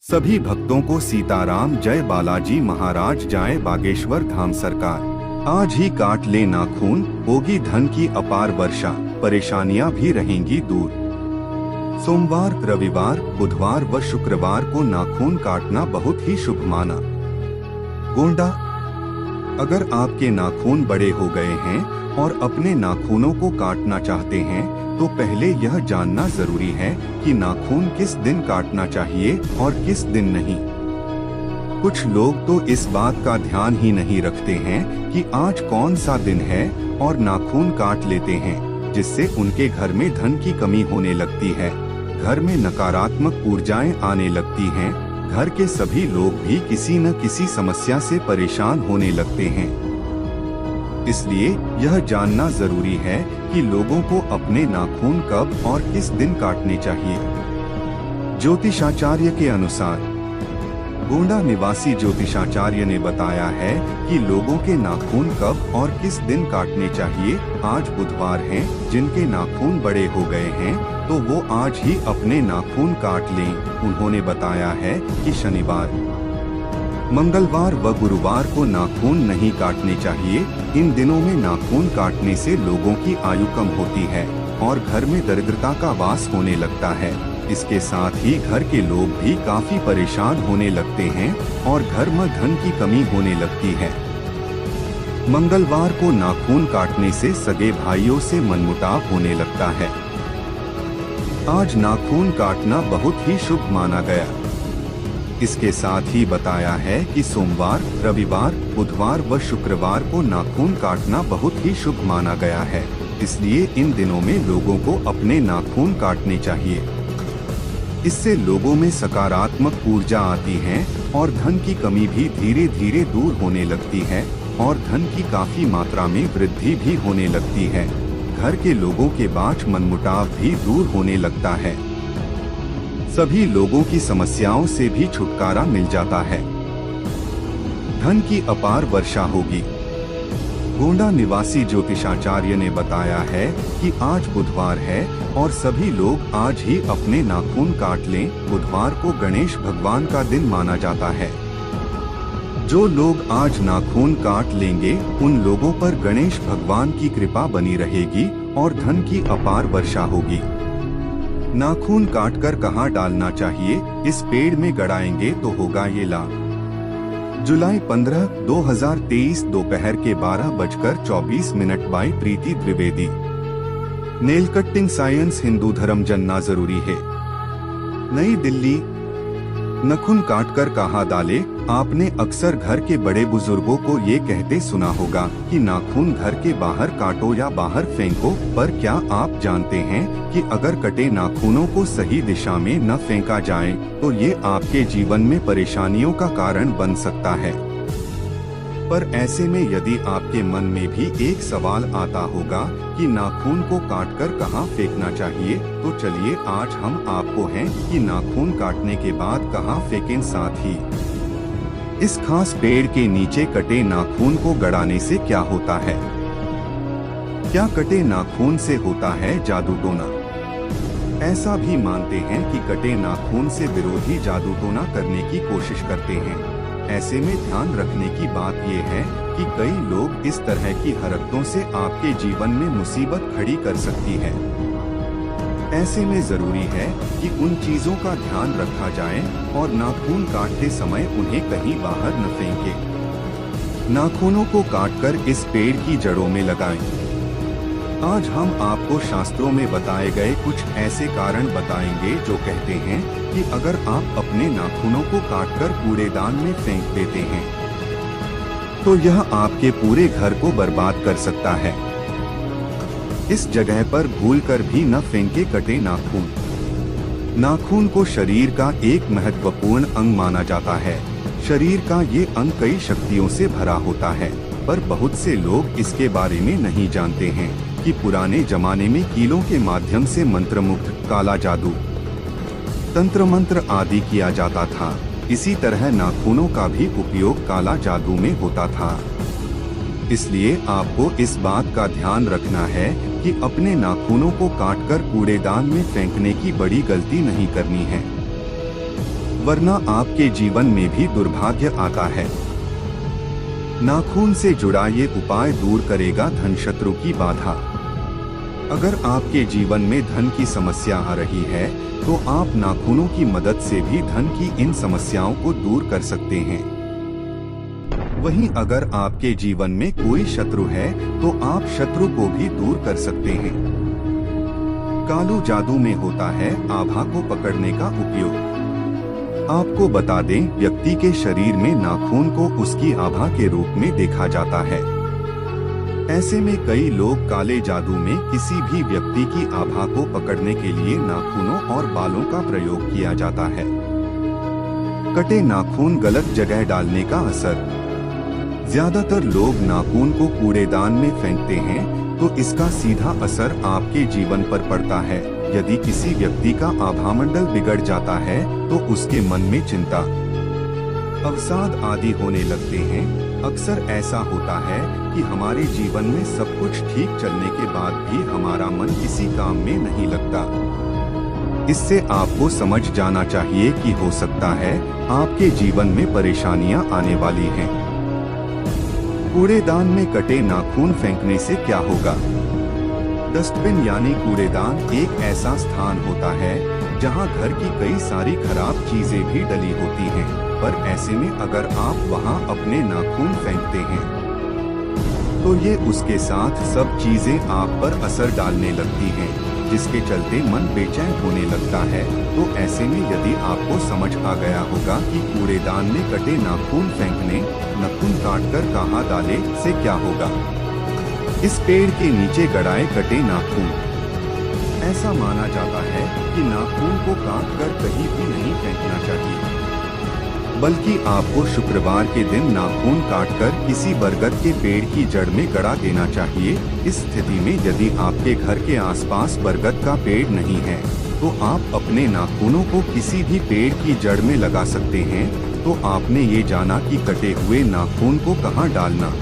सभी भक्तों को सीताराम जय बालाजी महाराज जाए बागेश्वर धाम सरकार। आज ही काट ले नाखून, होगी धन की अपार वर्षा, परेशानियां भी रहेंगी दूर। सोमवार, रविवार, बुधवार व शुक्रवार को नाखून काटना बहुत ही शुभ माना। गोंडा, अगर आपके नाखून बड़े हो गए हैं और अपने नाखूनों को काटना चाहते हैं तो पहले यह जानना जरूरी है कि नाखून किस दिन काटना चाहिए और किस दिन नहीं। कुछ लोग तो इस बात का ध्यान ही नहीं रखते हैं कि आज कौन सा दिन है और नाखून काट लेते हैं, जिससे उनके घर में धन की कमी होने लगती है, घर में नकारात्मक ऊर्जाएं आने लगती हैं, घर के सभी लोग भी किसी न किसी समस्या से परेशान होने लगते हैं। इसलिए यह जानना जरूरी है कि लोगों को अपने नाखून कब और किस दिन काटने चाहिए। ज्योतिषाचार्य के अनुसार गोंडा निवासी ज्योतिषाचार्य ने बताया है कि लोगों के नाखून कब और किस दिन काटने चाहिए। आज बुधवार है, जिनके नाखून बड़े हो गए हैं तो वो आज ही अपने नाखून काट लें। उन्होंने बताया है कि शनिवार, मंगलवार व गुरुवार को नाखून नहीं काटने चाहिए। इन दिनों में नाखून काटने से लोगों की आयु कम होती है और घर में दरिद्रता का वास होने लगता है। इसके साथ ही घर के लोग भी काफी परेशान होने लगते हैं और घर में धन की कमी होने लगती है। मंगलवार को नाखून काटने से सगे भाइयों से मनमुटाव होने लगता है। आज नाखून काटना बहुत ही शुभ माना गया। इसके साथ ही बताया है कि सोमवार, रविवार, बुधवार व शुक्रवार को नाखून काटना बहुत ही शुभ माना गया है। इसलिए इन दिनों में लोगों को अपने नाखून काटने चाहिए। इससे लोगों में सकारात्मक ऊर्जा आती है और धन की कमी भी धीरे धीरे दूर होने लगती है और धन की काफी मात्रा में वृद्धि भी होने लगती है। घर के लोगों के बीच मनमुटाव भी दूर होने लगता है। सभी लोगों की समस्याओं से भी छुटकारा मिल जाता है। धन की अपार वर्षा होगी। गोंडा निवासी ज्योतिषाचार्य ने बताया है कि आज बुधवार है और सभी लोग आज ही अपने नाखून काट लें। बुधवार को गणेश भगवान का दिन माना जाता है। जो लोग आज नाखून काट लेंगे उन लोगों पर गणेश भगवान की कृपा बनी रहेगी और धन की अपार वर्षा होगी। नाखून काटकर कहाँ डालना चाहिए? इस पेड़ में गड़ाएंगे तो होगा ये लाभ। जुलाई 15, 2023 दोपहर के 12:24 by Preeti Dwivedi. Nail cutting science Hindu धर्म जानना जरूरी है। नई दिल्ली, नाखून काटकर कहाँ डाले? आपने अक्सर घर के बड़े बुजुर्गों को ये कहते सुना होगा कि नाखून घर के बाहर काटो या बाहर फेंको, पर क्या आप जानते हैं कि अगर कटे नाखूनों को सही दिशा में न फेंका जाए तो ये आपके जीवन में परेशानियों का कारण बन सकता है। पर ऐसे में यदि आपके मन में भी एक सवाल आता होगा कि नाखून को काटकर कहाँ फेंकना चाहिए, तो चलिए आज हम आपको हैं कि नाखून काटने के बाद कहाँ फेंकें। साथ ही इस खास पेड़ के नीचे कटे नाखून को गड़ाने से क्या होता है? क्या कटे नाखून से होता है जादू टोना? ऐसा भी मानते हैं कि कटे नाखून से विरोधी जादू टोना करने की कोशिश करते हैं। ऐसे में ध्यान रखने की बात यह है कि कई लोग इस तरह की हरकतों से आपके जीवन में मुसीबत खड़ी कर सकती है। ऐसे में जरूरी है कि उन चीजों का ध्यान रखा जाए और नाखून काटते समय उन्हें कहीं बाहर न फेंके। नाखूनों को काटकर इस पेड़ की जड़ों में लगाएं। आज हम आपको शास्त्रों में बताए गए कुछ ऐसे कारण बताएंगे जो कहते हैं कि अगर आप अपने नाखूनों को काटकर कूड़ेदान में फेंक देते हैं तो यह आपके पूरे घर को बर्बाद कर सकता है। इस जगह पर भूलकर भी न फेंके कटे नाखून। नाखून को शरीर का एक महत्वपूर्ण अंग माना जाता है। शरीर का ये अंग कई शक्तियों से भरा होता है, पर बहुत से लोग इसके बारे में नहीं जानते हैं कि पुराने जमाने में कीलों के माध्यम से मंत्रमुग्ध, काला जादू, तंत्र मंत्र आदि किया जाता था। इसी तरह नाखूनों का भी उपयोग काला जादू में होता था। इसलिए आपको इस बात का ध्यान रखना है कि अपने नाखूनों को काटकर कूड़ेदान में फेंकने की बड़ी गलती नहीं करनी है। वरना आपके जीवन में भी दुर्भाग्य आता है। नाखून से जुड़ा ये उपाय दूर करेगा धन शत्रु की बाधा। अगर आपके जीवन में धन की समस्या आ रही है तो आप नाखूनों की मदद से भी धन की इन समस्याओं को दूर कर सकते हैं। वहीं अगर आपके जीवन में कोई शत्रु है तो आप शत्रु को भी दूर कर सकते हैं। कालू जादू में होता है आभा को पकड़ने का उपयोग। आपको बता दें, व्यक्ति के शरीर में नाखून को उसकी आभा के रूप में देखा जाता है। ऐसे में कई लोग काले जादू में किसी भी व्यक्ति की आभा को पकड़ने के लिए नाखूनों और बालों का प्रयोग किया जाता है। कटे नाखून गलत जगह डालने का असर। ज्यादातर लोग नाखून को कूड़ेदान में फेंकते हैं तो इसका सीधा असर आपके जीवन पर पड़ता है। यदि किसी व्यक्ति का आभामंडल बिगड़ जाता है तो उसके मन में चिंता, अवसाद आदि होने लगते हैं। अक्सर ऐसा होता है कि हमारे जीवन में सब कुछ ठीक चलने के बाद भी हमारा मन किसी काम में नहीं लगता। इससे आपको समझ जाना चाहिए कि हो सकता है आपके जीवन में परेशानियां आने वाली हैं। कूड़ेदान में कटे नाखून फेंकने से क्या होगा? डस्टबिन यानी कूड़ेदान एक ऐसा स्थान होता है जहां घर की कई सारी खराब चीजें भी डली होती हैं, पर ऐसे में अगर आप वहां अपने नाखून फेंकते हैं तो ये उसके साथ सब चीजें आप पर असर डालने लगती हैं, जिसके चलते मन बेचैन होने लगता है। तो ऐसे में यदि आपको समझ आ गया होगा कि कूड़ेदान में कटे नाखून फेंकने, नाखून काटकर कहाँ डाले से क्या होगा। इस पेड़ के नीचे गड़ाए कटे नाखून। ऐसा माना जाता है कि नाखून को काटकर कहीं भी नहीं फेंकना चाहिए, बल्कि आपको शुक्रवार के दिन नाखून काटकर किसी बरगद के पेड़ की जड़ में गड़ा देना चाहिए। इस स्थिति में यदि आपके घर के आसपास बरगद का पेड़ नहीं है तो आप अपने नाखूनों को किसी भी पेड़ की जड़ में लगा सकते हैं। तो आपने ये जाना कि कटे हुए नाखून को कहाँ डालना।